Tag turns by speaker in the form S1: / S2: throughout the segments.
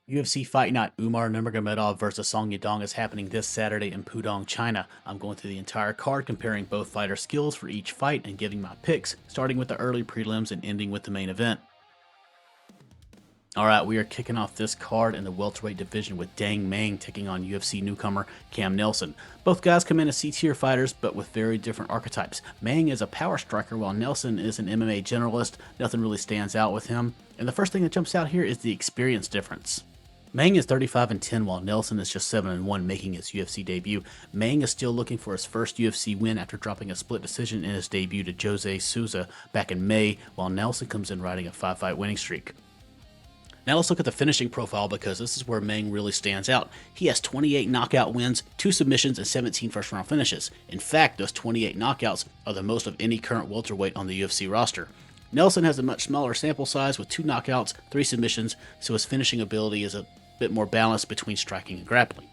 S1: UFC Fight Night Umar Nurmagomedov versus Song Yadong is happening this Saturday in Pudong, China. I'm going through the entire card, comparing both fighter skills for each fight and giving my picks, starting with the early prelims and ending with the main event. Alright, we are kicking off this card in the welterweight division with Meng taking on UFC newcomer Cam Nilson. Both guys come in as C-tier fighters, but with very different archetypes. Meng is a power striker while Nilson is an MMA generalist. Nothing really stands out with him. And the first thing that jumps out here is the experience difference. Meng is 35-10 while Nilson is just 7-1 making his UFC debut. Meng is still looking for his first UFC win after dropping a split decision in his debut to Jose Souza back in May, while Nilson comes in riding a 5-fight winning streak. Now let's look at the finishing profile, because this is where Meng really stands out. He has 28 knockout wins, 2 submissions, and 17 first-round finishes. In fact, those 28 knockouts are the most of any current welterweight on the UFC roster. Nilson has a much smaller sample size with 2 knockouts, 3 submissions, so his finishing ability is a bit more balanced between striking and grappling.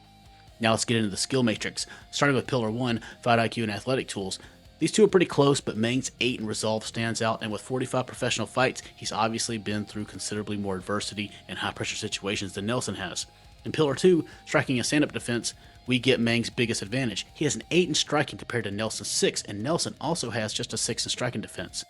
S1: Now let's get into the skill matrix, starting with Pillar 1, Fight IQ and Athletic Tools. These two are pretty close, but Meng's 8 in Resolve stands out, and with 45 professional fights, he's obviously been through considerably more adversity and high-pressure situations than Nilson has. In Pillar 2, Striking and Stand-Up Defense, we get Meng's biggest advantage. He has an 8 in striking compared to Nelson's 6, and Nilson also has just a 6 in striking defense.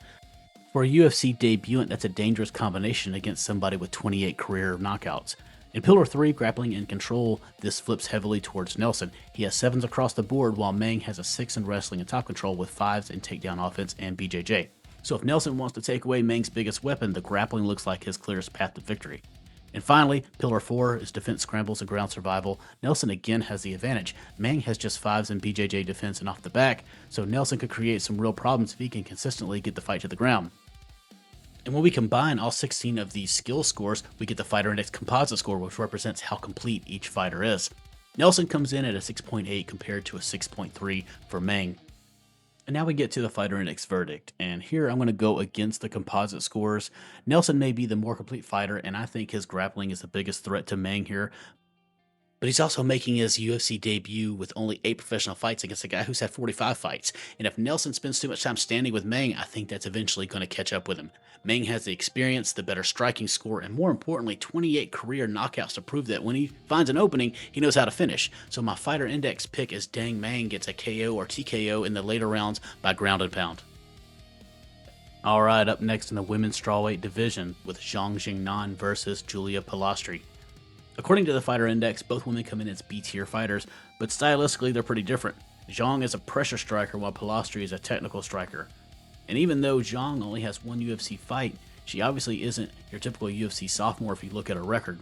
S1: For a UFC debutant, that's a dangerous combination against somebody with 28 career knockouts. In Pillar 3, Grappling and Control, this flips heavily towards Nilson. He has 7s across the board, while Meng has a 6 in Wrestling and Top Control with 5s in Takedown Offense and BJJ. So if Nilson wants to take away Meng's biggest weapon, the grappling looks like his clearest path to victory. And finally, Pillar 4 is Defense Scrambles and Ground Survival. Nilson again has the advantage. Meng has just 5s in BJJ defense and off the back, so Nilson could create some real problems if he can consistently get the fight to the ground. And when we combine all 16 of these skill scores, we get the Fighter Index Composite score, which represents how complete each fighter is. Nilson comes in at a 6.8 compared to a 6.3 for Meng. And now we get to the Fighter Index verdict, and here I'm going to go against the composite scores. Nilson may be the more complete fighter, and I think his grappling is the biggest threat to Meng here. But he's also making his UFC debut with only 8 professional fights against a guy who's had 45 fights. And if Nilson spends too much time standing with Meng, I think that's eventually going to catch up with him. Meng has the experience, the better striking score, and more importantly, 28 career knockouts to prove that when he finds an opening, he knows how to finish. So my Fighter Index pick is Meng gets a KO or TKO in the later rounds by ground and pound. Alright, up next in the women's strawweight division with Jingnan versus Julia Polastri. According to the Fighter Index, both women come in as B-tier fighters, but stylistically they're pretty different. Xiong is a pressure striker while Polastri is a technical striker. And even though Xiong only has 1 UFC fight, she obviously isn't your typical UFC sophomore if you look at her record.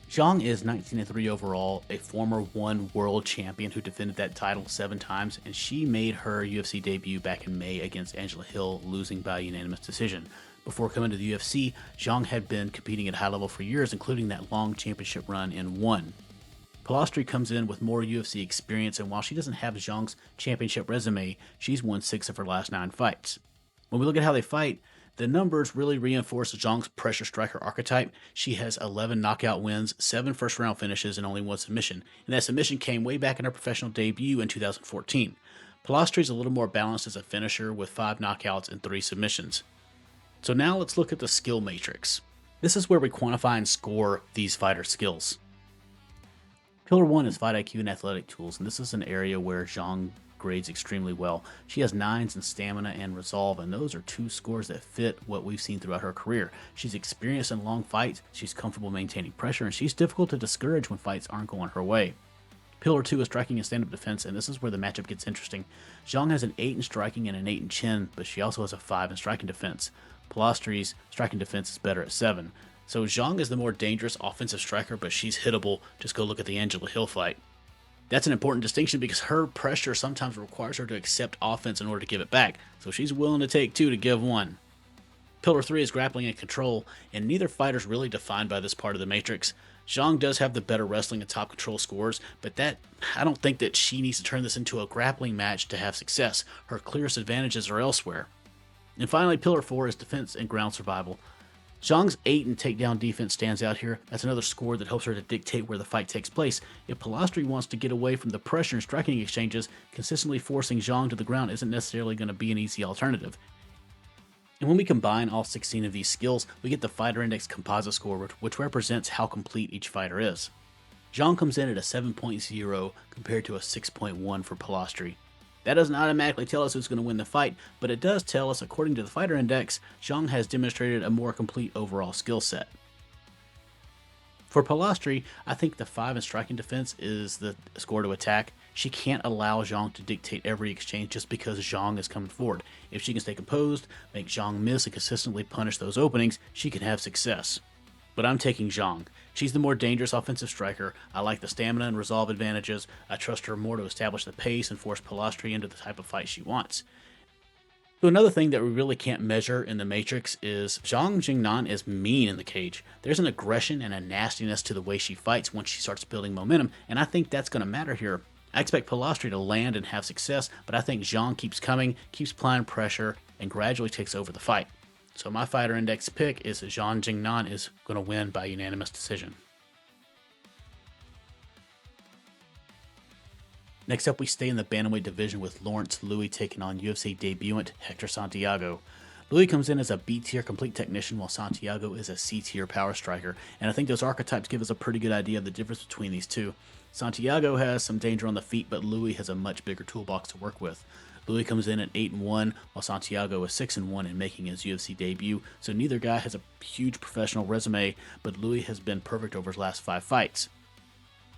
S1: Xiong is 19-3 overall, a former 1 world champion who defended that title 7 times, and she made her UFC debut back in May against Angela Hill, losing by unanimous decision. Before coming to the UFC, Xiong had been competing at a high level for years, including that long championship run in 1. Polastri comes in with more UFC experience, and while she doesn't have Xiong's championship resume, she's won 6 of her last 9 fights. When we look at how they fight, the numbers really reinforce Xiong's pressure striker archetype. She has 11 knockout wins, 7 first-round finishes, and only 1 submission, and that submission came way back in her professional debut in 2014. Polastri is a little more balanced as a finisher with 5 knockouts and 3 submissions. So now let's look at the skill matrix. This is where we quantify and score these fighter skills. Pillar 1 is Fight IQ and Athletic Tools, and this is an area where Xiong grades extremely well. She has 9s in Stamina and Resolve, and those are 2 scores that fit what we've seen throughout her career. She's experienced in long fights, she's comfortable maintaining pressure, and she's difficult to discourage when fights aren't going her way. Pillar 2 is Striking and Stand-Up Defense, and this is where the matchup gets interesting. Xiong has an 8 in striking and an 8 in chin, but she also has a 5 in striking defense. Polastri's striking defense is better at 7. So Xiong is the more dangerous offensive striker, but she's hittable. Just go look at the Angela Hill fight. That's an important distinction because her pressure sometimes requires her to accept offense in order to give it back, so she's willing to take 2 to give 1. Pillar 3 is Grappling and Control, and neither fighter's really defined by this part of the matrix. Xiong does have the better wrestling and top control scores, but I don't think that she needs to turn this into a grappling match to have success. Her clearest advantages are elsewhere. And finally, Pillar 4 is Defense and Ground Survival. Xiong's 8 in takedown defense stands out here. That's another score that helps her to dictate where the fight takes place. If Polastri wants to get away from the pressure and striking exchanges, consistently forcing Xiong to the ground isn't necessarily going to be an easy alternative. And when we combine all 16 of these skills, we get the Fighter Index composite score, which represents how complete each fighter is. Xiong comes in at a 7.0 compared to a 6.1 for Polastri. That doesn't automatically tell us who's going to win the fight, but it does tell us, according to the Fighter Index, Xiong has demonstrated a more complete overall skill set. For Polastri, I think the 5 in striking defense is the score to attack. She can't allow Xiong to dictate every exchange just because Xiong is coming forward. If she can stay composed, make Xiong miss, and consistently punish those openings, she can have success. But I'm taking Xiong. She's the more dangerous offensive striker. I like the stamina and resolve advantages. I trust her more to establish the pace and force Polastri into the type of fight she wants. So another thing that we really can't measure in the Matrix is Jingnan is mean in the cage. There's an aggression and a nastiness to the way she fights once she starts building momentum, and I think that's going to matter here. I expect Polastri to land and have success, but I think Xiong keeps coming, keeps applying pressure, and gradually takes over the fight. So my Fighter Index pick is Jingnan is going to win by unanimous decision. Next up, we stay in the bantamweight division with Lawrence Louis taking on UFC debutant Hector Santiago. Louis comes in as a B-tier complete technician while Santiago is a C-tier power striker, and I think those archetypes give us a pretty good idea of the difference between these two. Santiago has some danger on the feet, but Louis has a much bigger toolbox to work with. Louis comes in at 8-1, while Santiago is 6-1 in making his UFC debut, so neither guy has a huge professional resume, but Louis has been perfect over his last 5 fights.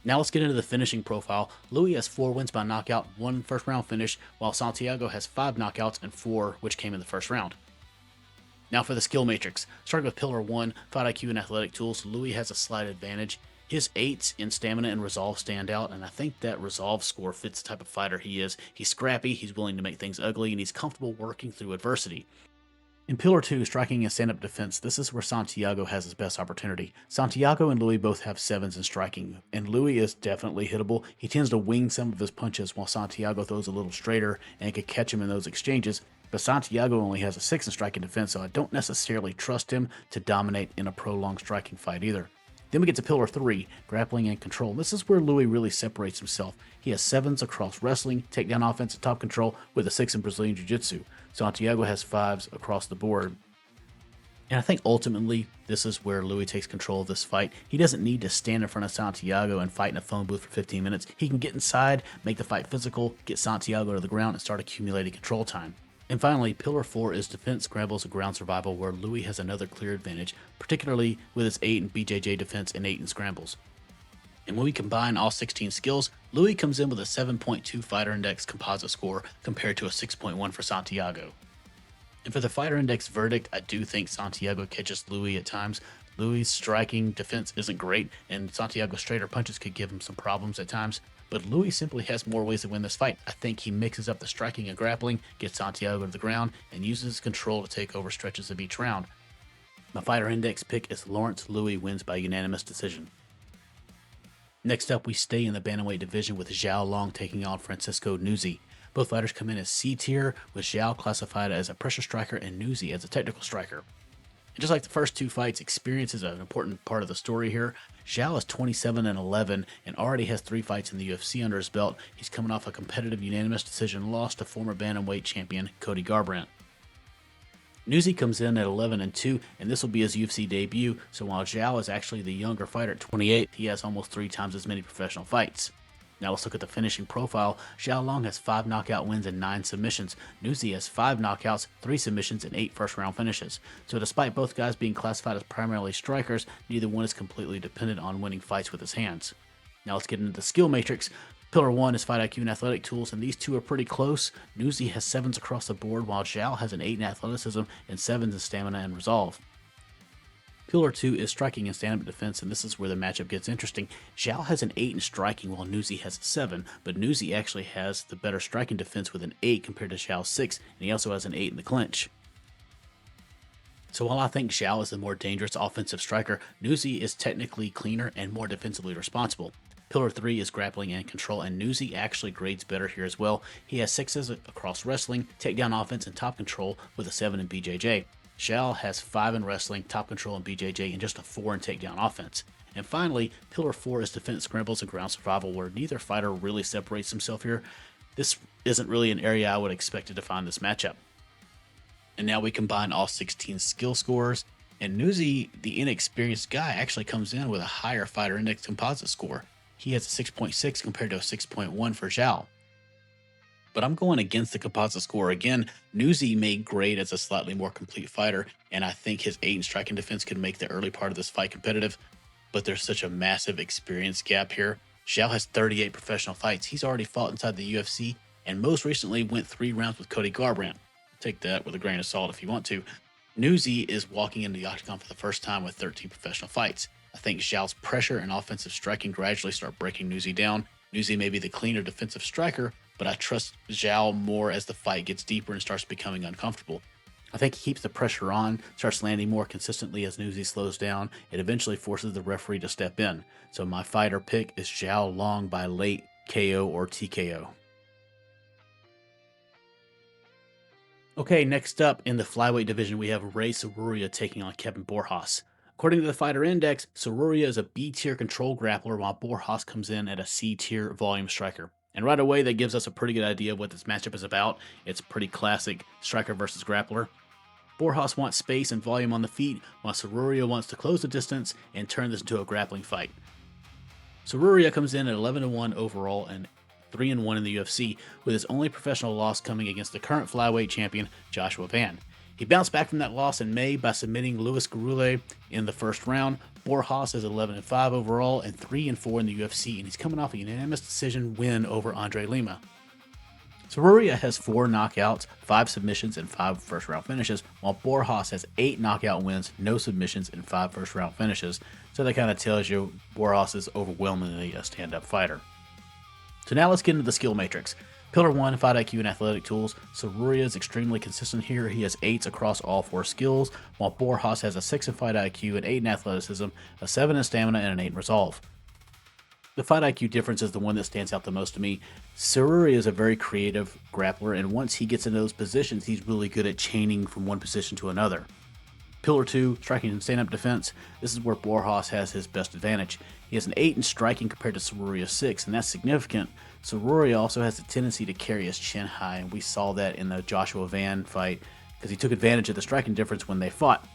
S1: Now let's get into the finishing profile. Louis has 4 wins by knockout, 1 first round finish, while Santiago has 5 knockouts and 4 which came in the first round. Now for the skill matrix. Starting with Pillar 1, Fight IQ and Athletic Tools, Louis has a slight advantage. His 8s in stamina and resolve stand out, and I think that resolve score fits the type of fighter he is. He's scrappy, he's willing to make things ugly, and he's comfortable working through adversity. In Pillar 2, striking and stand-up defense, this is where Santiago has his best opportunity. Santiago and Louis both have 7s in striking, and Louis is definitely hittable. He tends to wing some of his punches while Santiago throws a little straighter and could catch him in those exchanges, but Santiago only has a 6 in striking defense, so I don't necessarily trust him to dominate in a prolonged striking fight either. Then we get to Pillar 3, grappling and control. This is where Louis really separates himself. He has 7s across wrestling, takedown offense, and top control with a 6 in Brazilian Jiu-Jitsu. Santiago has 5s across the board. And I think ultimately, this is where Louis takes control of this fight. He doesn't need to stand in front of Santiago and fight in a phone booth for 15 minutes. He can get inside, make the fight physical, get Santiago to the ground, and start accumulating control time. And finally, Pillar 4 is defense, scrambles, and ground survival, where Louis has another clear advantage, particularly with his 8 in BJJ defense and 8 in scrambles. And when we combine all 16 skills, Louis comes in with a 7.2 Fighter Index composite score compared to a 6.1 for Santiago. And for the Fighter Index verdict, I do think Santiago catches Louis at times. Louis' striking defense isn't great, and Santiago's straighter punches could give him some problems at times, but Louis simply has more ways to win this fight. I think he mixes up the striking and grappling, gets Santiago to the ground, and uses his control to take over stretches of each round. My Fighter Index pick is Lawrence Louis wins by unanimous decision. Next up, we stay in the bantamweight division with Xiaonan taking on Francesco Nuzzi. Both fighters come in as C tier, with Xiao classified as a pressure striker and Nuzzi as a technical striker. And just like the first 2 fights, experience is an important part of the story here. Xiao is 27-11 and already has 3 fights in the UFC under his belt. He's coming off a competitive unanimous decision loss to former bantamweight champion Cody Garbrandt. Nuzzi comes in at 11-2, and this will be his UFC debut, so while Xiao is actually the younger fighter at 28, he has almost 3 times as many professional fights. Now let's look at the finishing profile. Xiaonan has 5 knockout wins and 9 submissions. Nuzzi has 5 knockouts, 3 submissions, and 8 first-round finishes. So despite both guys being classified as primarily strikers, neither one is completely dependent on winning fights with his hands. Now let's get into the skill matrix. Pillar 1 is Fight IQ and Athletic Tools, and these two are pretty close. Nuzzi has 7s across the board, while Xiao has an 8 in athleticism and 7s in stamina and resolve. Pillar 2 is striking and stand-up defense, and this is where the matchup gets interesting. Xiao has an 8 in striking, while Nuzzi has a 7, but Nuzzi actually has the better striking defense with an 8 compared to Xiao's 6, and he also has an 8 in the clinch. So while I think Xiao is the more dangerous offensive striker, Nuzzi is technically cleaner and more defensively responsible. Pillar 3 is grappling and control, and Nuzzi actually grades better here as well. He has 6s across wrestling, takedown offense, and top control with a 7 in BJJ. Xiao has 5 in wrestling, top control in BJJ, and just a 4 in takedown offense. And finally, Pillar 4 is defense, scrambles, and ground survival, where neither fighter really separates himself here. This isn't really an area I would expect to define this matchup. And now we combine all 16 skill scores, and Nuzzi, the inexperienced guy, actually comes in with a higher fighter index composite score. He has a 6.6 compared to a 6.1 for Xiao. But I'm going against the composite score again. Nuzzi made grade as a slightly more complete fighter, and I think his 8 in striking defense could make the early part of this fight competitive. But there's such a massive experience gap here. Xiao has 38 professional fights. He's already fought inside the UFC, and most recently went 3 rounds with Cody Garbrandt. Take that with a grain of salt if you want to. Nuzzi is walking into the octagon for the first time with 13 professional fights. I think Xiao's pressure and offensive striking gradually start breaking Nuzzi down. Nuzzi may be the cleaner defensive striker, but I trust Xiao more as the fight gets deeper and starts becoming uncomfortable. I think he keeps the pressure on, starts landing more consistently as Nuzzi slows down. It eventually forces the referee to step in. So my fighter pick is Xiao Long by late KO or TKO. Okay, next up in the flyweight division, we have Ray Tsuruya taking on Kevin Borjas. According to the Fighter Index, Tsuruya is a B-tier control grappler while Borjas comes in at a C-tier volume striker. And right away, that gives us a pretty good idea of what this matchup is about. It's pretty classic striker versus grappler. Borjas wants space and volume on the feet, while Tsuruya wants to close the distance and turn this into a grappling fight. Tsuruya comes in at 11-1 overall and 3-1 in the UFC, with his only professional loss coming against the current flyweight champion, Joshua Van. He bounced back from that loss in May by submitting Luis Garule in the first round. Borjas is 11-5 overall and 3-4 in the UFC, and he's coming off a unanimous decision win over Andre Lima. Tsuruya has 4 knockouts, 5 submissions, and 5 first-round finishes, while Borjas has 8 knockout wins, no submissions, and 5 first-round finishes. So that kind of tells you Borjas is overwhelmingly a stand-up fighter. So now let's get into the skill matrix. Pillar 1, fight IQ and athletic tools. Tsuruya is extremely consistent here. He has 8s across all 4 skills, while Borjas has a 6 in fight IQ, an 8 in athleticism, a 7 in stamina, and an 8 in resolve. The fight IQ difference is the one that stands out the most to me. Tsuruya is a very creative grappler, and once he gets into those positions, he's really good at chaining from one position to another. Pillar 2, striking and stand-up defense. This is where Borjas has his best advantage. He has an 8 in striking compared to Tsuruya's 6, and that's significant. Tsuruya also has a tendency to carry his chin high, and we saw that in the Joshua Van fight because he took advantage of the striking difference when they fought.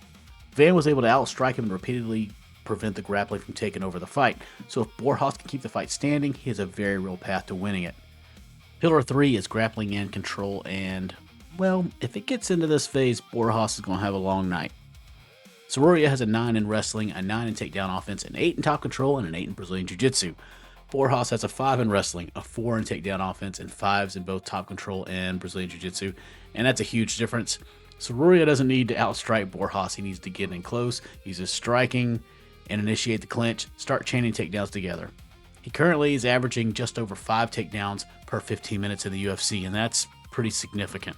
S1: Van was able to outstrike him and repeatedly prevent the grappling from taking over the fight, so if Borjas can keep the fight standing, he has a very real path to winning it. Pillar 3 is grappling and control, and, well, if it gets into this phase, Borjas is going to have a long night. Tsuruya has a 9 in wrestling, a 9 in takedown offense, an 8 in top control, and an 8 in Brazilian Jiu-Jitsu. Borjas has a 5 in wrestling, a 4 in takedown offense, and 5s in both top control and Brazilian Jiu-Jitsu, and that's a huge difference. Tsuruya doesn't need to outstrike Borjas, he needs to get in close, use his striking, and initiate the clinch, start chaining takedowns together. He currently is averaging just over 5 takedowns per 15 minutes in the UFC, and that's pretty significant.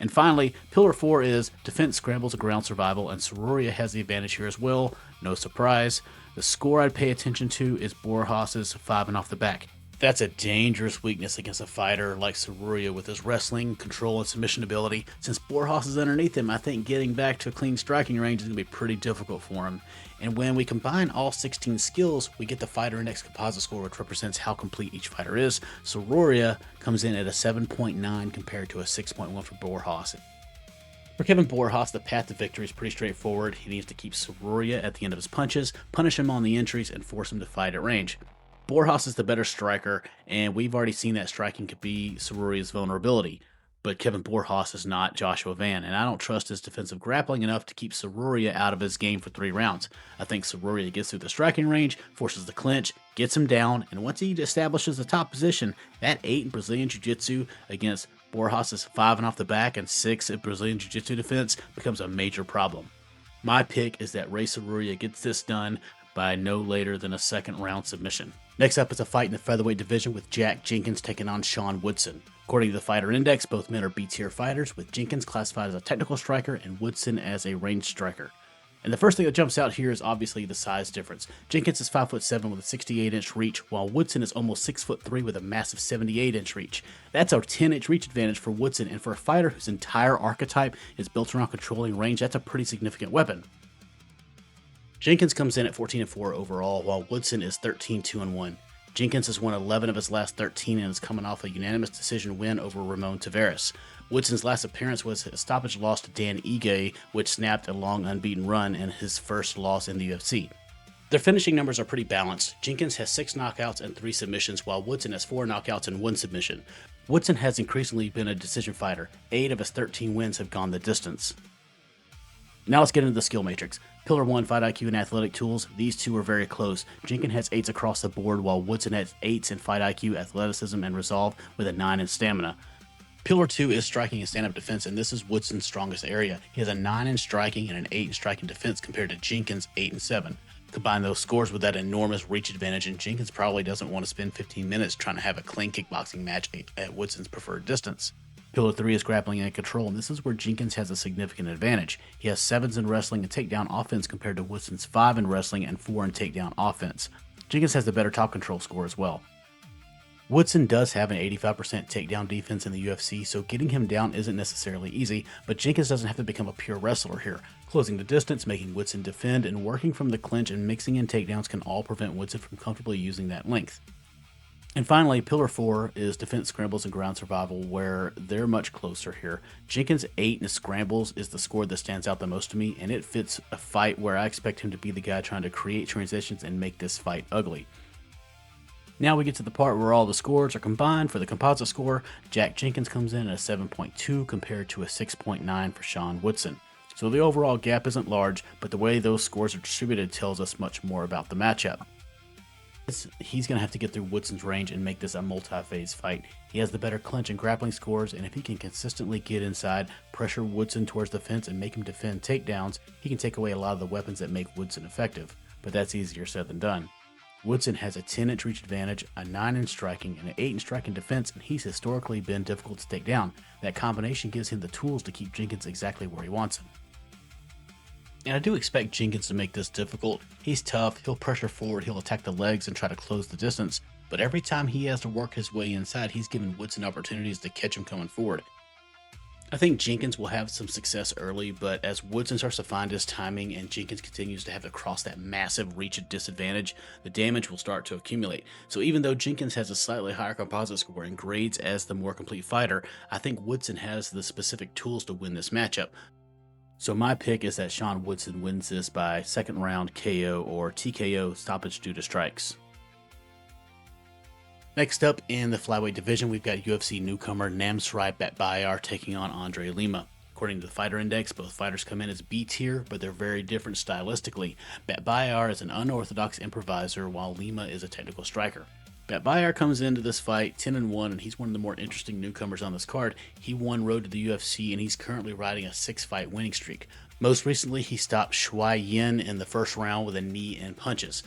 S1: And finally, Pillar 4 is defense, scrambles, and ground survival, and Tsuruya has the advantage here as well, no surprise. The score I'd pay attention to is Borjas's 5 and off the back. That's a dangerous weakness against a fighter like Tsuruya with his wrestling, control, and submission ability. Since Borjas is underneath him, I think getting back to a clean striking range is going to be pretty difficult for him. And when we combine all 16 skills, we get the fighter index composite score, which represents how complete each fighter is. Tsuruya comes in at a 7.9 compared to a 6.1 for Borjas. For Kevin Borjas, the path to victory is pretty straightforward. He needs to keep Tsuruya at the end of his punches, punish him on the entries, and force him to fight at range. Borjas is the better striker, and we've already seen that striking could be Tsuruya's vulnerability. But Kevin Borjas is not Joshua Van, and I don't trust his defensive grappling enough to keep Tsuruya out of his game for 3 rounds. I think Tsuruya gets through the striking range, forces the clinch, gets him down, and once he establishes the top position, that 8 in Brazilian Jiu-Jitsu against Borjas' 5 and off the back and 6 in Brazilian Jiu-Jitsu defense becomes a major problem. My pick is that Ray Tsuruya gets this done by no later than a second round submission. Next up is a fight in the featherweight division with Jack Jenkins taking on Sean Woodson. According to the Fighter Index, both men are B-tier fighters, with Jenkins classified as a technical striker and Woodson as a ranged striker. And the first thing that jumps out here is obviously the size difference. Jenkins is 5'7" with a 68-inch reach, while Woodson is almost 6'3" with a massive 78-inch reach. That's a 10-inch reach advantage for Woodson, and for a fighter whose entire archetype is built around controlling range, that's a pretty significant weapon. Jenkins comes in at 14-4 overall, while Woodson is 13-2-1. Jenkins has won 11 of his last 13 and is coming off a unanimous decision win over Ramon Tavares. Woodson's last appearance was a stoppage loss to Dan Ige, which snapped a long unbeaten run and his first loss in the UFC. Their finishing numbers are pretty balanced. Jenkins has 6 knockouts and 3 submissions, while Woodson has 4 knockouts and 1 submission. Woodson has increasingly been a decision fighter. 8 of his 13 wins have gone the distance. Now let's get into the skill matrix. Pillar 1, Fight IQ and Athletic Tools. These two are very close. Jenkins has 8s across the board, while Woodson has 8s in Fight IQ, Athleticism, and Resolve, with a 9 in Stamina. Pillar 2 is striking and stand-up defense, and this is Woodson's strongest area. He has a 9 in striking and an 8 in striking defense compared to Jenkins' 8 and 7. Combine those scores with that enormous reach advantage, and Jenkins probably doesn't want to spend 15 minutes trying to have a clean kickboxing match at Woodson's preferred distance. Pillar 3 is grappling and control, and this is where Jenkins has a significant advantage. He has 7s in wrestling and takedown offense compared to Woodson's 5 in wrestling and 4 in takedown offense. Jenkins has the better top control score as well. Woodson does have an 85% takedown defense in the UFC, so getting him down isn't necessarily easy, but Jenkins doesn't have to become a pure wrestler here. Closing the distance, making Woodson defend, and working from the clinch and mixing in takedowns can all prevent Woodson from comfortably using that length. And finally, Pillar 4 is defense, scrambles, and ground survival, where they're much closer here. Jenkins' 8 in scrambles is the score that stands out the most to me, and it fits a fight where I expect him to be the guy trying to create transitions and make this fight ugly. Now we get to the part where all the scores are combined. For the composite score, Jack Jenkins comes in at a 7.2 compared to a 6.9 for Sean Woodson. So the overall gap isn't large, but the way those scores are distributed tells us much more about the matchup. He's going to have to get through Woodson's range and make this a multi-phase fight. He has the better clinch and grappling scores, and if he can consistently get inside, pressure Woodson towards the fence, and make him defend takedowns, he can take away a lot of the weapons that make Woodson effective. But that's easier said than done. Woodson has a 10-inch reach advantage, a 9 in striking, and an 8 in striking defense, and he's historically been difficult to take down. That combination gives him the tools to keep Jenkins exactly where he wants him. And I do expect Jenkins to make this difficult. He's tough, he'll pressure forward, he'll attack the legs and try to close the distance, but every time he has to work his way inside, he's giving Woodson opportunities to catch him coming forward. I think Jenkins will have some success early, but as Woodson starts to find his timing and Jenkins continues to have to cross that massive reach at disadvantage, the damage will start to accumulate. So even though Jenkins has a slightly higher composite score and grades as the more complete fighter, I think Woodson has the specific tools to win this matchup. So my pick is that Sean Woodson wins this by second round KO or TKO stoppage due to strikes. Next up in the flyweight division, we've got UFC newcomer Namsrai Batbayar taking on Andre Lima. According to the Fighter Index, both fighters come in as B tier, but they're very different stylistically. Batbayar is an unorthodox improviser, while Lima is a technical striker. Batbayar comes into this fight 10-1, and he's one of the more interesting newcomers on this card. He won Road to the UFC, and he's currently riding a 6-fight winning streak. Most recently, he stopped Shuai Yin in the first round with a knee and punches.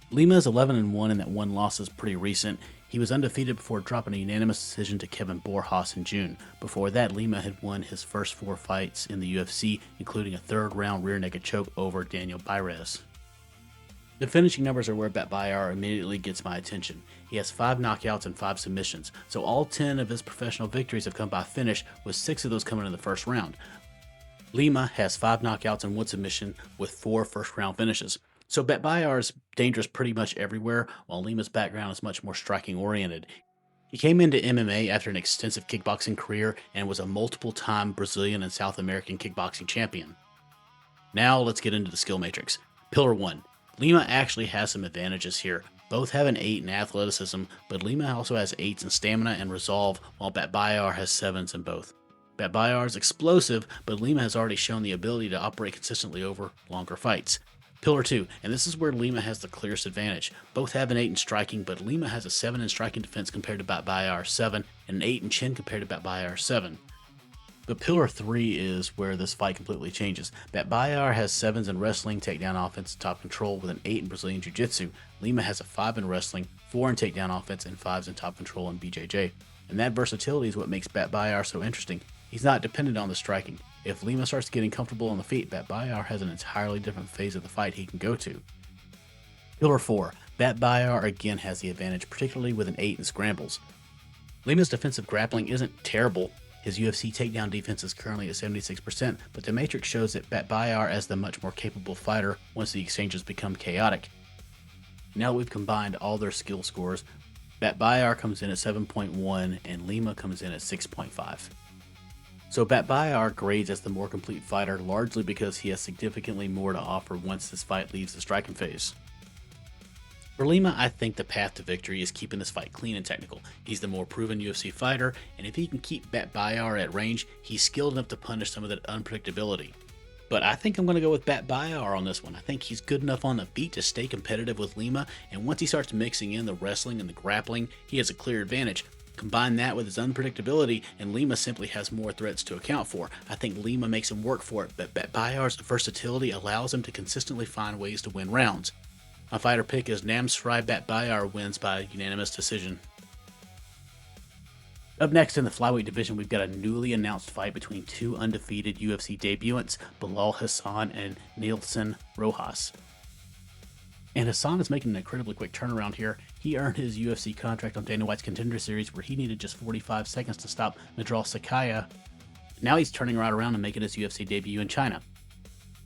S1: Lima is 11-1, and that one loss is pretty recent. He was undefeated before dropping a unanimous decision to Kevin Borjas in June. Before that, Lima had won his first 4 fights in the UFC, including a third-round rear-naked choke over Daniel Bairez. The finishing numbers are where Batbayar immediately gets my attention. He has 5 knockouts and 5 submissions, so all 10 of his professional victories have come by finish, with 6 of those coming in the first round. Lima has 5 knockouts and 1 submission, with 4 first-round finishes. So Batbayar is dangerous pretty much everywhere, while Lima's background is much more striking-oriented. He came into MMA after an extensive kickboxing career and was a multiple-time Brazilian and South American kickboxing champion. Now let's get into the skill matrix. Pillar 1. Lima actually has some advantages here. Both have an 8 in athleticism, but Lima also has 8s in stamina and resolve, while Batbayar has 7s in both. Batbayar is explosive, but Lima has already shown the ability to operate consistently over longer fights. Pillar 2, and this is where Lima has the clearest advantage. Both have an 8 in striking, but Lima has a 7 in striking defense compared to Batbayar's 7, and an 8 in chin compared to Batbayar's 7. But Pillar 3 is where this fight completely changes. Batbayar has 7s in wrestling, takedown offense, and top control with an 8 in Brazilian Jiu-Jitsu. Lima has a 5 in wrestling, 4 in takedown offense, and 5s in top control and BJJ. And that versatility is what makes Batbayar so interesting. He's not dependent on the striking. If Lima starts getting comfortable on the feet, Batbayar has an entirely different phase of the fight he can go to. Pillar 4. Batbayar again has the advantage, particularly with an 8 in scrambles. Lima's defensive grappling isn't terrible. His UFC takedown defense is currently at 76%, but the matrix shows that Batbayar as the much more capable fighter once the exchanges become chaotic. Now that we've combined all their skill scores, Batbayar comes in at 7.1 and Lima comes in at 6.5. So Batbayar grades as the more complete fighter largely because he has significantly more to offer once this fight leaves the striking phase. For Lima, I think the path to victory is keeping this fight clean and technical. He's the more proven UFC fighter, and if he can keep Batbayar at range, he's skilled enough to punish some of that unpredictability. But I think I'm going to go with Batbayar on this one. I think he's good enough on the feet to stay competitive with Lima, and once he starts mixing in the wrestling and the grappling, he has a clear advantage. Combine that with his unpredictability, and Lima simply has more threats to account for. I think Lima makes him work for it, but Batbayar's versatility allows him to consistently find ways to win rounds. My fighter pick is Namsrai. Batbayar wins by unanimous decision. Up next in the flyweight division, we've got a newly announced fight between two undefeated UFC debutants, Bilal Hasan and Nilson Rojas. And Hasan is making an incredibly quick turnaround here. He earned his UFC contract on Dana White's Contender Series, where he needed just 45 seconds to stop Madral Sakaya. Now he's turning right around and making his UFC debut in China.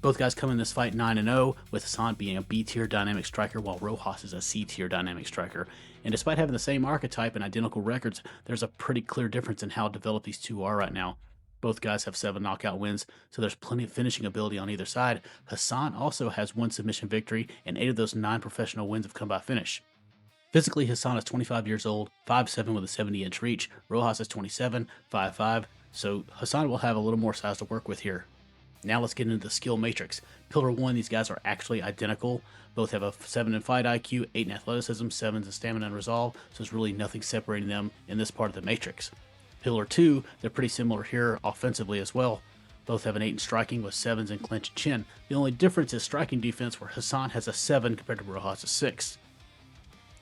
S1: Both guys come in this fight 9-0, with Hasan being a B-tier dynamic striker while Rojas is a C-tier dynamic striker. And despite having the same archetype and identical records, there's a pretty clear difference in how developed these two are right now. Both guys have 7 knockout wins, so there's plenty of finishing ability on either side. Hasan also has 1 submission victory, and 8 of those 9 professional wins have come by finish. Physically, Hasan is 25 years old, 5'7" with a 70-inch reach. Rojas is 27, 5'5", so Hasan will have a little more size to work with here. Now let's get into the skill matrix. Pillar 1, these guys are actually identical. Both have a 7 in fight IQ, 8 in athleticism, 7 in stamina and resolve, so there's really nothing separating them in this part of the matrix. Pillar 2, they're pretty similar here offensively as well. Both have an 8 in striking with 7s in clinch and chin. The only difference is striking defense, where Hasan has a 7 compared to Rojas' 6.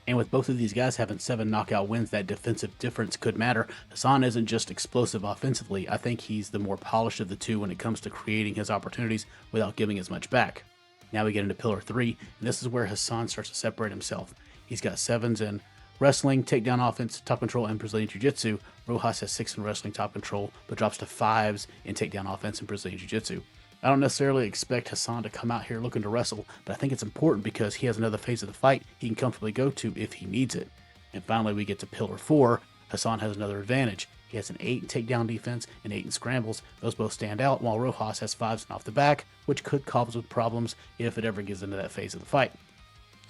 S1: And with both of these guys having 7 knockout wins, that defensive difference could matter. Hasan isn't just explosive offensively. I think he's the more polished of the two when it comes to creating his opportunities without giving as much back. Now we get into Pillar 3, and this is where Hasan starts to separate himself. He's got 7s in wrestling, takedown offense, top control, and Brazilian Jiu-Jitsu. Rojas has 6 in wrestling, top control, but drops to 5s in takedown offense and Brazilian Jiu-Jitsu. I don't necessarily expect Hasan to come out here looking to wrestle, but I think it's important because he has another phase of the fight he can comfortably go to if he needs it. And finally, we get to Pillar 4. Hasan has another advantage. He has an 8 in takedown defense and 8 in scrambles. Those both stand out, while Rojas has 5s and off the back, which could cause with problems if it ever gets into that phase of the fight.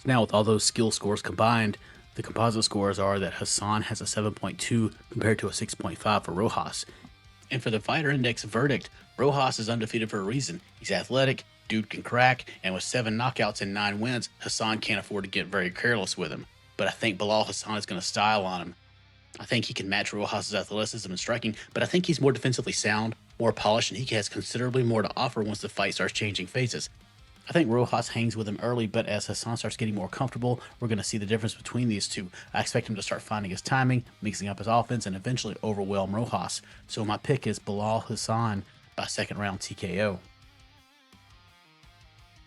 S1: So now with all those skill scores combined, the composite scores are that Hasan has a 7.2 compared to a 6.5 for Rojas. And for the fighter index verdict, Rojas is undefeated for a reason. He's athletic, dude can crack, and with 7 knockouts and 9 wins, Hasan can't afford to get very careless with him. But I think Bilal Hasan is going to style on him. I think he can match Rojas' athleticism and striking, but I think he's more defensively sound, more polished, and he has considerably more to offer once the fight starts changing phases. I think Rojas hangs with him early, but as Hasan starts getting more comfortable, we're going to see the difference between these two. I expect him to start finding his timing, mixing up his offense, and eventually overwhelm Rojas. So my pick is Bilal Hasan by second round TKO.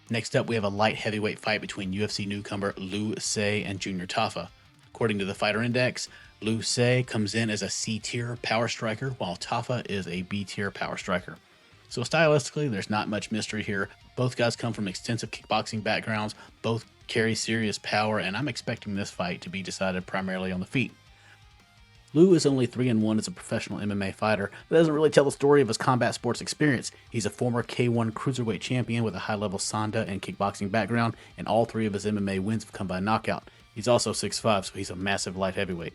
S1: Next up, we have a light heavyweight fight between UFC newcomer Liu Ce and Junior Tafa. According to the Fighter Index, Liu Ce comes in as a C-tier power striker, while Tafa is a B-tier power striker. So stylistically, there's not much mystery here. Both guys come from extensive kickboxing backgrounds, both carry serious power, and I'm expecting this fight to be decided primarily on the feet. Liu is only 3-1 as a professional MMA fighter. That doesn't really tell the story of his combat sports experience. He's a former K1 cruiserweight champion with a high-level Sanda and kickboxing background, and all 3 of his MMA wins have come by knockout. He's also 6'5", so he's a massive light heavyweight.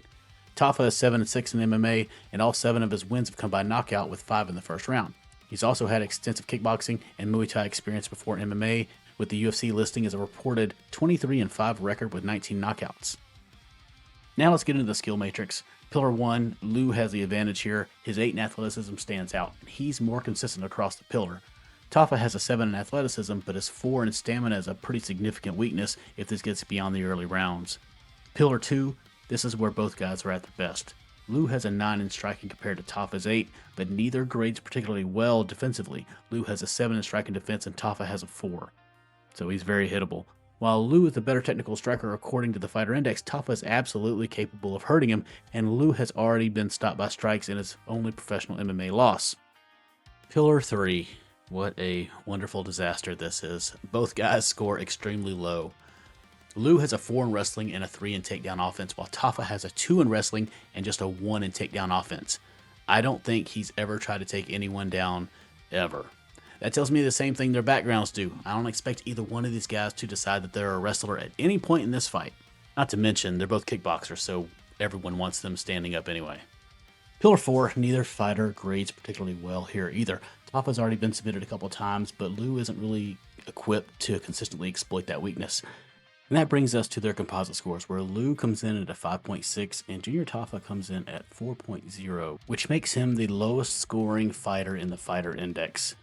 S1: Tafa is 7-6 in MMA, and all 7 of his wins have come by knockout, with 5 in the first round. He's also had extensive kickboxing and Muay Thai experience before MMA, with the UFC listing as a reported 23-5 record with 19 knockouts. Now let's get into the skill matrix. Pillar 1, Liu has the advantage here. His 8 in athleticism stands out, and he's more consistent across the pillar. Tafa has a 7 in athleticism, but his 4 in stamina is a pretty significant weakness if this gets beyond the early rounds. Pillar 2, this is where both guys are at their best. Liu has a 9 in striking compared to Tafa's 8, but neither grades particularly well defensively. Liu has a 7 in striking defense and Tafa has a 4. So he's very hittable. While Liu is the better technical striker according to the Fighter Index, Tafa is absolutely capable of hurting him, and Liu has already been stopped by strikes in his only professional MMA loss. Pillar 3. What a wonderful disaster this is. Both guys score extremely low. Liu has a 4 in wrestling and a 3 in takedown offense, while Tafa has a 2 in wrestling and just a 1 in takedown offense. I don't think he's ever tried to take anyone down, ever. That tells me the same thing their backgrounds do. I don't expect either one of these guys to decide that they're a wrestler at any point in this fight. Not to mention, they're both kickboxers, so everyone wants them standing up anyway. Pillar 4, neither fighter grades particularly well here either. Tafa's already been submitted a couple times, but Liu isn't really equipped to consistently exploit that weakness. And that brings us to their composite scores, where Liu comes in at a 5.6 and Junior Tafa comes in at 4.0, which makes him the lowest scoring fighter in the fighter index.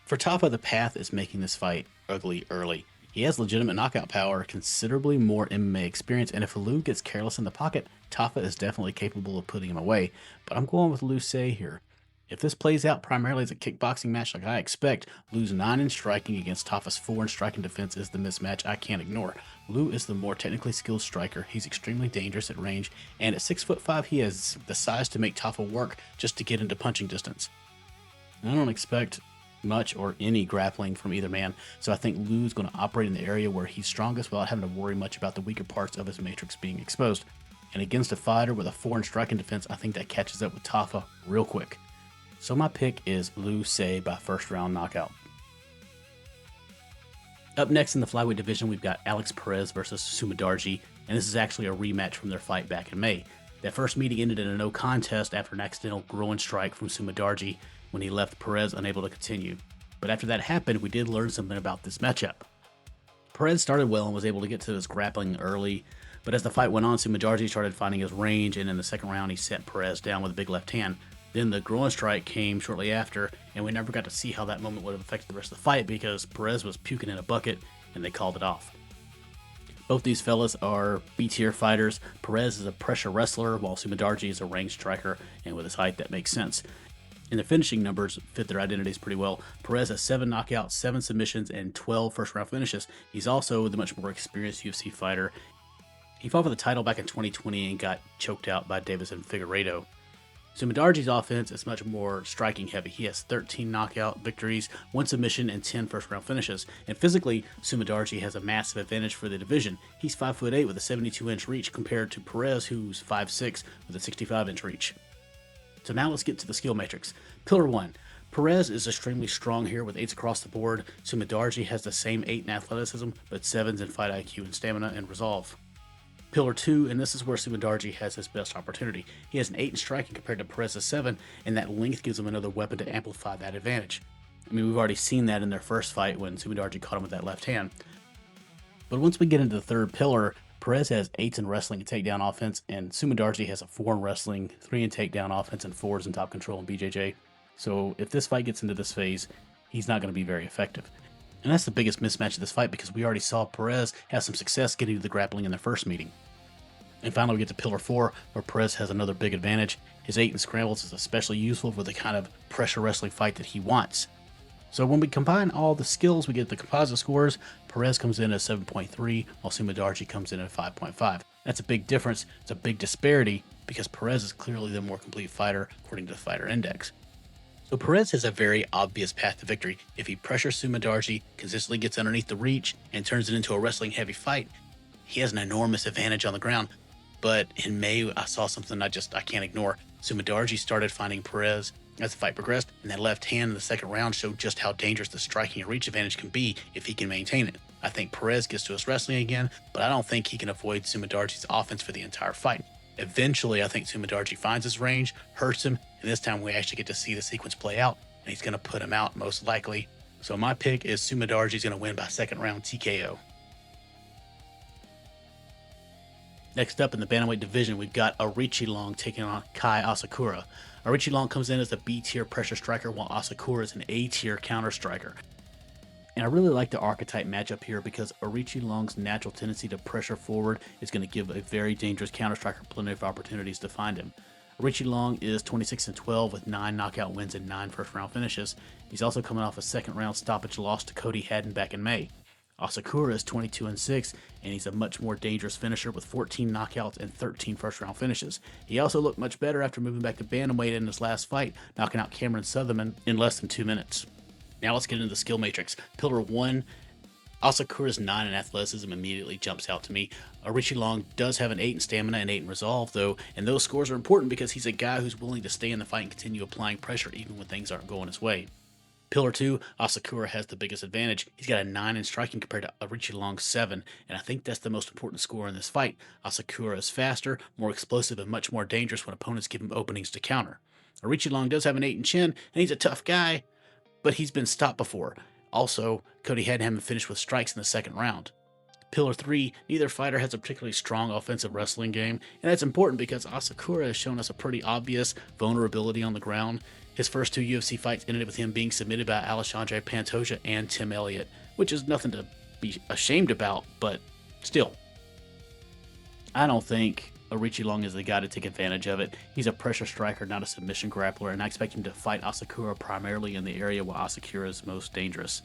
S1: For Tafa, the path is making this fight ugly early. He has legitimate knockout power, considerably more MMA experience, and if Liu gets careless in the pocket, Tafa is definitely capable of putting him away. But I'm going with Liu Ce here. If this plays out primarily as a kickboxing match like I expect, Liu's 9 in striking against Tafa's 4 in striking defense is the mismatch I can't ignore. Liu is the more technically skilled striker, he's extremely dangerous at range, and at 6'5" he has the size to make Tafa work just to get into punching distance. I don't expect much or any grappling from either man, so I think Liu's going to operate in the area where he's strongest without having to worry much about the weaker parts of his matrix being exposed. And against a fighter with a 4 in striking defense, I think that catches up with Tafa real quick. So my pick is Liu Ce by first round knockout. Up next in the flyweight division, we've got Alex Perez versus Sumidarji, and this is actually a rematch from their fight back in May. That first meeting ended in a no contest after an accidental groin strike from Sumidarji when he left Perez unable to continue. But after that happened, we did learn something about this matchup. Perez started well and was able to get to his grappling early, but as the fight went on, Sumidarji started finding his range, and in the second round he set Perez down with a big left hand. Then the groin strike came shortly after, and we never got to see how that moment would have affected the rest of the fight because Perez was puking in a bucket and they called it off. Both these fellas are B-tier fighters. Perez is a pressure wrestler, while Sumidarji is a range striker, and with his height that makes sense. And their finishing numbers fit their identities pretty well. Perez has 7 knockouts, 7 submissions, and 12 first-round finishes. He's also the much more experienced UFC fighter. He fought for the title back in 2020 and got choked out by Davison Figueiredo. Sumidarji's offense is much more striking heavy. He has 13 knockout victories, 1 submission, and 10 first-round finishes. And physically, Sumidarji has a massive advantage for the division. He's 5'8" with a 72-inch reach compared to Perez, who's 5'6" with a 65-inch reach. So now let's get to the skill matrix. Pillar 1. Perez is extremely strong here with 8s across the board. Sumidarji has the same 8 in athleticism, but 7s in fight IQ and stamina and resolve. Pillar 2, and this is where Sumidarji has his best opportunity. He has an 8 in striking compared to Perez's 7, and that length gives him another weapon to amplify that advantage. I mean, we've already seen that in their first fight when Sumidarji caught him with that left hand. But once we get into the third pillar, Perez has 8s in wrestling and takedown offense, and Sumidarji has a 4 in wrestling, 3 in takedown offense, and 4s in top control and BJJ. So if this fight gets into this phase, he's not going to be very effective. And that's the biggest mismatch of this fight because we already saw Perez have some success getting to the grappling in their first meeting. And finally, we get to Pillar 4, where Perez has another big advantage. His 8 in scrambles is especially useful for the kind of pressure wrestling fight that he wants. So when we combine all the skills, we get the composite scores. Perez comes in at 7.3, while Sumidarji comes in at 5.5. That's a big difference. It's a big disparity because Perez is clearly the more complete fighter according to the fighter index. So Perez has a very obvious path to victory. If he pressures Sumidarji, consistently gets underneath the reach, and turns it into a wrestling heavy fight, he has an enormous advantage on the ground. But in May, I saw something I can't ignore. Sumidarji started finding Perez as the fight progressed, and that left hand in the second round showed just how dangerous the striking and reach advantage can be if he can maintain it. I think Perez gets to his wrestling again, but I don't think he can avoid Sumidarji's offense for the entire fight. Eventually, I think Sumidarji finds his range, hurts him, and this time we actually get to see the sequence play out, and he's going to put him out most likely. So my pick is Sumidarji's going to win by second round TKO. Next up in the bantamweight division, we've got Arichilong taking on Kai Asakura. Arichilong comes in as a B-tier pressure striker, while Asakura is an A-tier counter striker. And I really like the archetype matchup here because Arichilong's natural tendency to pressure forward is going to give a very dangerous counter striker plenty of opportunities to find him. Arichilong is 26-12 with 9 knockout wins and 9 first-round finishes. He's also coming off a second-round stoppage loss to Cody Haddon back in May. Asakura is 22-6, and he's a much more dangerous finisher with 14 knockouts and 13 first-round finishes. He also looked much better after moving back to bantamweight in his last fight, knocking out Cameron Sutherland in less than 2 minutes. Now let's get into the skill matrix. Pillar 1, Asakura's 9 in athleticism immediately jumps out to me. Long does have an 8 in stamina and 8 in resolve, though, and those scores are important because he's a guy who's willing to stay in the fight and continue applying pressure even when things aren't going his way. Pillar 2, Asakura has the biggest advantage. He's got a 9 in striking compared to Long's 7, and I think that's the most important score in this fight. Asakura is faster, more explosive, and much more dangerous when opponents give him openings to counter. Long does have an 8 in chin, and he's a tough guy, but he's been stopped before. Also, Cody had him finish with strikes in the second round. Pillar 3, neither fighter has a particularly strong offensive wrestling game, and that's important because Asakura has shown us a pretty obvious vulnerability on the ground. His first 2 UFC fights ended with him being submitted by Alexandre Pantoja and Tim Elliott, which is nothing to be ashamed about, but still. I don't think Long is the guy to take advantage of it. He's a pressure striker, not a submission grappler, and I expect him to fight Asakura primarily in the area where Asakura is most dangerous.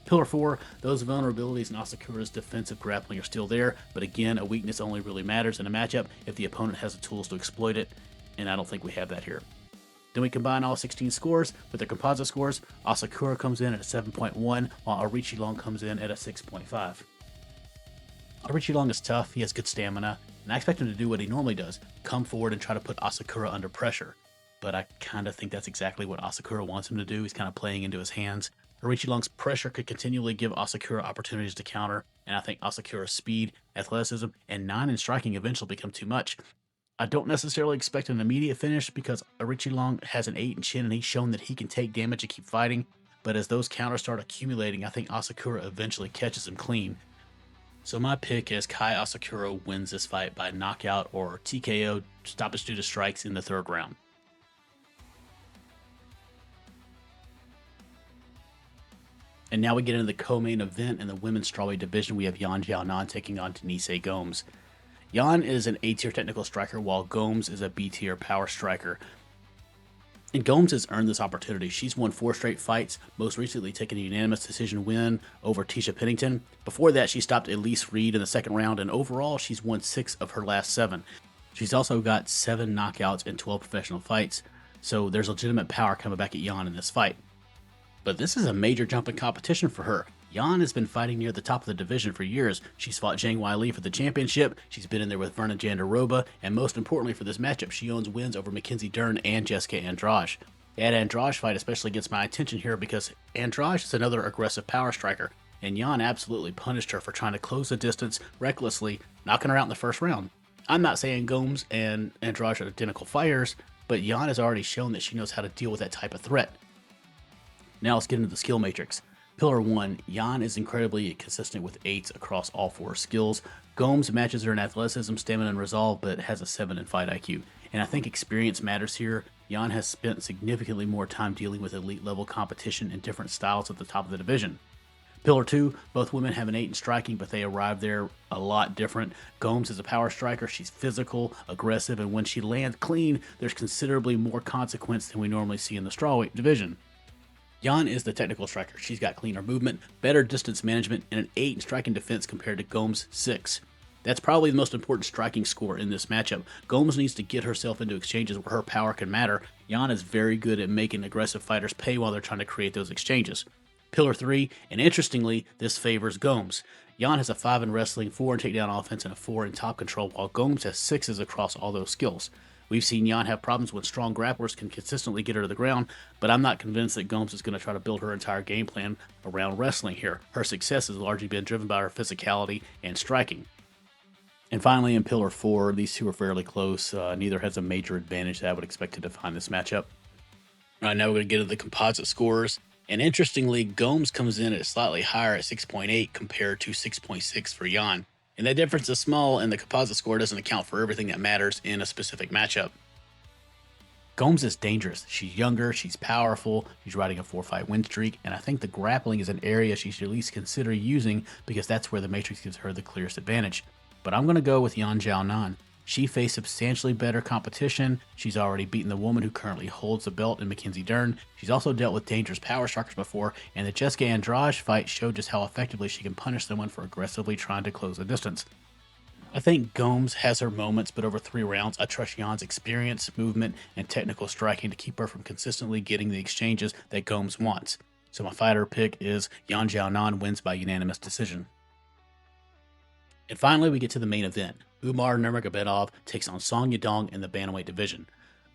S1: Pillar 4, those vulnerabilities in Asakura's defensive grappling are still there, but again, a weakness only really matters in a matchup if the opponent has the tools to exploit it, and I don't think we have that here. Then we combine all 16 scores with their composite scores. Asakura comes in at a 7.1, while Long comes in at a 6.5. Long is tough, he has good stamina, and I expect him to do what he normally does, come forward and try to put Asakura under pressure. But I kind of think that's exactly what Asakura wants him to do. He's kind of playing into his hands. Long's pressure could continually give Asakura opportunities to counter, and I think Asakura's speed, athleticism, and 9 in striking eventually become too much. I don't necessarily expect an immediate finish because Long has an 8 in chin and he's shown that he can take damage and keep fighting, but as those counters start accumulating, I think Asakura eventually catches him clean. So my pick is Kai Asakura wins this fight by knockout or TKO, stoppage due to strikes in the 3rd round. And now we get into the co-main event in the women's strawweight division. We have Xiaonan taking on Denise Gomes. Yan is an A-tier technical striker, while Gomes is a B-tier power striker. And Gomes has earned this opportunity. She's won 4 straight fights, most recently taking a unanimous decision win over Tisha Pennington. Before that, she stopped Elise Reed in the 2nd round, and overall, she's won 6 of her last 7. She's also got 7 knockouts in 12 professional fights, so there's legitimate power coming back at Yan in this fight. But this is a major jump in competition for her. Yan has been fighting near the top of the division for years. She's fought Zhang Weili for the championship, she's been in there with Verna Jandiroba, and most importantly for this matchup, she owns wins over Mackenzie Dern and Jessica Andrade. That Andrade fight especially gets my attention here because Andrade is another aggressive power striker, and Yan absolutely punished her for trying to close the distance recklessly, knocking her out in the 1st round. I'm not saying Gomes and Andrade are identical fighters, but Yan has already shown that she knows how to deal with that type of threat. Now let's get into the skill matrix. Pillar 1, Yan is incredibly consistent with 8s across all 4 skills. Gomes matches her in athleticism, stamina, and resolve, but has a 7 in fight IQ. And I think experience matters here. Yan has spent significantly more time dealing with elite level competition in different styles at the top of the division. Pillar 2, both women have an 8 in striking, but they arrive there a lot different. Gomes is a power striker, she's physical, aggressive, and when she lands clean, there's considerably more consequence than we normally see in the strawweight division. Yan is the technical striker. She's got cleaner movement, better distance management, and an 8 in striking defense compared to Gomes' 6. That's probably the most important striking score in this matchup. Gomes needs to get herself into exchanges where her power can matter. Yan is very good at making aggressive fighters pay while they're trying to create those exchanges. Pillar 3, and interestingly, this favors Gomes. Yan has a 5 in wrestling, 4 in takedown offense, and a 4 in top control, while Gomes has 6s across all those skills. We've seen Yan have problems when strong grapplers can consistently get her to the ground, but I'm not convinced that Gomes is going to try to build her entire game plan around wrestling here. Her success has largely been driven by her physicality and striking. And finally, in Pillar 4, these two are fairly close. Neither has a major advantage that I would expect to define this matchup. All right, now we're going to get to the composite scores. And interestingly, Gomes comes in at slightly higher at 6.8 compared to 6.6 for Yan. And that difference is small, and the composite score doesn't account for everything that matters in a specific matchup. Gomes is dangerous. She's younger, she's powerful, she's riding a 4-fight win streak, and I think the grappling is an area she should at least consider using because that's where the Matrix gives her the clearest advantage. But I'm going to go with Xiaonan. She faced substantially better competition. She's already beaten the woman who currently holds the belt in Mackenzie Dern. She's also dealt with dangerous power strikers before, and the Jessica Andrade fight showed just how effectively she can punish someone for aggressively trying to close the distance. I think Gomes has her moments, but over 3 rounds, I trust Yan's experience, movement, and technical striking to keep her from consistently getting the exchanges that Gomes wants. So my fighter pick is Xiaonan wins by unanimous decision. And finally, we get to the main event. Umar Nurmagomedov takes on Song Yadong in the bantamweight division.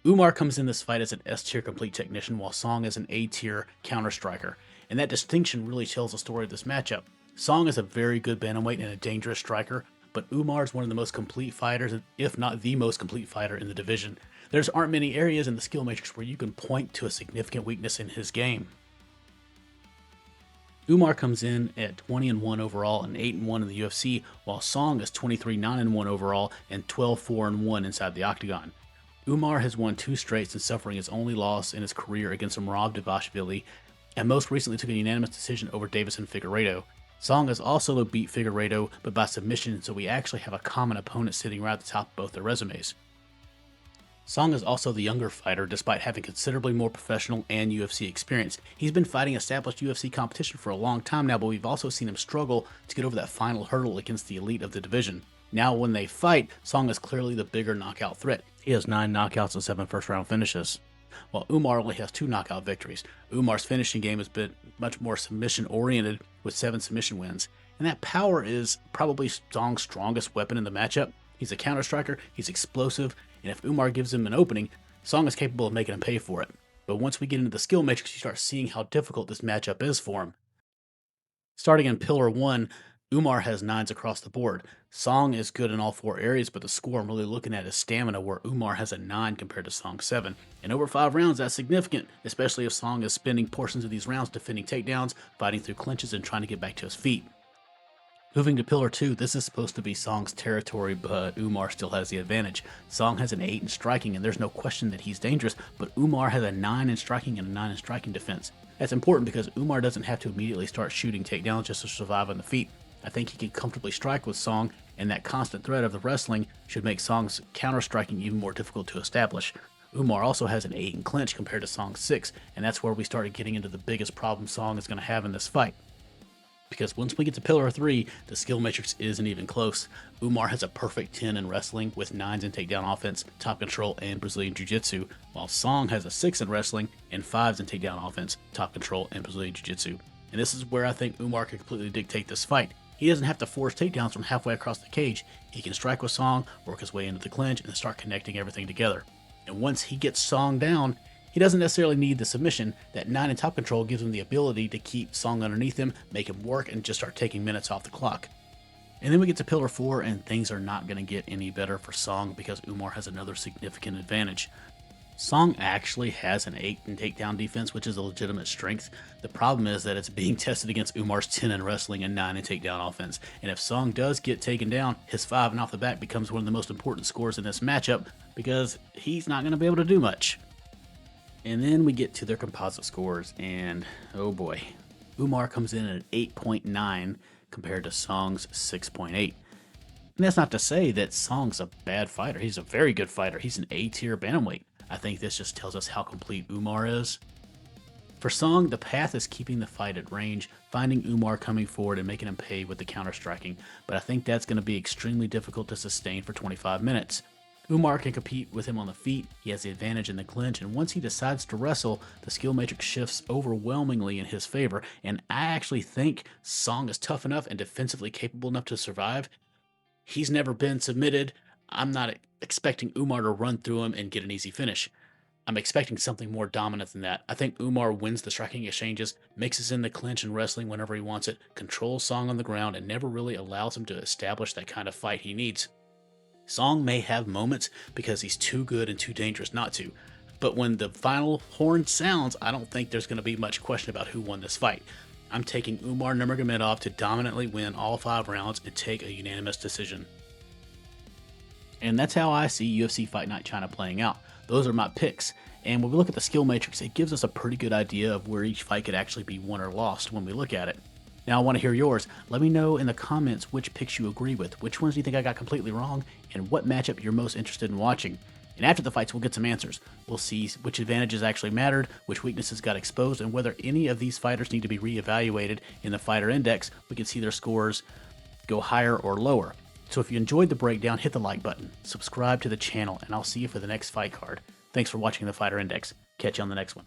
S1: Umar comes in this fight as an S-tier complete technician, while Song is an A-tier counter-striker. And that distinction really tells the story of this matchup. Song is a very good bantamweight and a dangerous striker, but Umar is one of the most complete fighters, if not the most complete fighter in the division. There aren't many areas in the skill matrix where you can point to a significant weakness in his game. Umar comes in at 20-1 overall and 8-1 in the UFC, while Song is 23-9-1 overall and 12-4-1 inside the octagon. Umar has won 2 straight since suffering his only loss in his career against Merab Dvalishvili, and most recently took a unanimous decision over Davison Figueiredo. Song has also beat Figueiredo, but by submission, so we actually have a common opponent sitting right at the top of both their resumes. Song is also the younger fighter, despite having considerably more professional and UFC experience. He's been fighting established UFC competition for a long time now, but we've also seen him struggle to get over that final hurdle against the elite of the division. Now, when they fight, Song is clearly the bigger knockout threat. He has 9 knockouts and 7 first-round finishes, while Umar only has 2 knockout victories. Umar's finishing game has been much more submission-oriented, with 7 submission wins, and that power is probably Song's strongest weapon in the matchup. He's a counter-striker, he's explosive, and if Umar gives him an opening, Song is capable of making him pay for it. But once we get into the skill matrix, you start seeing how difficult this matchup is for him. Starting in Pillar 1, Umar has 9s across the board. Song is good in all 4 areas, but the score I'm really looking at is stamina, where Umar has a 9 compared to Song's 7. And over 5 rounds, that's significant, especially if Song is spending portions of these rounds defending takedowns, fighting through clinches, and trying to get back to his feet. Moving to Pillar 2, this is supposed to be Song's territory, but Umar still has the advantage. Song has an 8 in striking, and there's no question that he's dangerous, but Umar has a 9 in striking and a 9 in striking defense. That's important because Umar doesn't have to immediately start shooting takedowns just to survive on the feet. I think he can comfortably strike with Song, and that constant threat of the wrestling should make Song's counter-striking even more difficult to establish. Umar also has an 8 in clinch compared to Song's 6, and that's where we started getting into the biggest problem Song is going to have in this fight. Because once we get to Pillar 3, the skill matrix isn't even close. Umar has a perfect 10 in wrestling with 9s in takedown offense, top control, and Brazilian Jiu-Jitsu, while Song has a 6 in wrestling and 5s in takedown offense, top control, and Brazilian Jiu-Jitsu. And this is where I think Umar can completely dictate this fight. He doesn't have to force takedowns from halfway across the cage. He can strike with Song, work his way into the clinch, and start connecting everything together. And once he gets Song down, he doesn't necessarily need the submission. That 9 in top control gives him the ability to keep Song underneath him, make him work, and just start taking minutes off the clock. And then we get to Pillar 4, and things are not going to get any better for Song because Umar has another significant advantage. Song actually has an 8 in takedown defense, which is a legitimate strength. The problem is that it's being tested against Umar's 10 in wrestling and 9 in takedown offense. And if Song does get taken down, his 5 and off the back becomes one of the most important scores in this matchup because he's not going to be able to do much. And then we get to their composite scores, and oh boy, Umar comes in at 8.9 compared to Song's 6.8. And that's not to say that Song's a bad fighter. He's a very good fighter. He's an A-tier bantamweight. I think this just tells us how complete Umar is. For Song, the path is keeping the fight at range, finding Umar coming forward and making him pay with the counter-striking, but I think that's going to be extremely difficult to sustain for 25 minutes. Umar can compete with him on the feet, he has the advantage in the clinch, and once he decides to wrestle, the skill matrix shifts overwhelmingly in his favor, and I actually think Song is tough enough and defensively capable enough to survive. He's never been submitted. I'm not expecting Umar to run through him and get an easy finish. I'm expecting something more dominant than that. I think Umar wins the striking exchanges, mixes in the clinch and wrestling whenever he wants it, controls Song on the ground, and never really allows him to establish that kind of fight he needs. Song may have moments because he's too good and too dangerous not to, but when the final horn sounds, I don't think there's going to be much question about who won this fight. I'm taking Umar Nurmagomedov to dominantly win all 5 rounds and take a unanimous decision. And that's how I see UFC Fight Night China playing out. Those are my picks. And when we look at the skill matrix, it gives us a pretty good idea of where each fight could actually be won or lost when we look at it. Now I want to hear yours. Let me know in the comments which picks you agree with, which ones do you think I got completely wrong, and what matchup you're most interested in watching. And after the fights, we'll get some answers. We'll see which advantages actually mattered, which weaknesses got exposed, and whether any of these fighters need to be reevaluated in the fighter index. We can see their scores go higher or lower. So if you enjoyed the breakdown, hit the like button, subscribe to the channel, and I'll see you for the next fight card. Thanks for watching the Fighter Index. Catch you on the next one.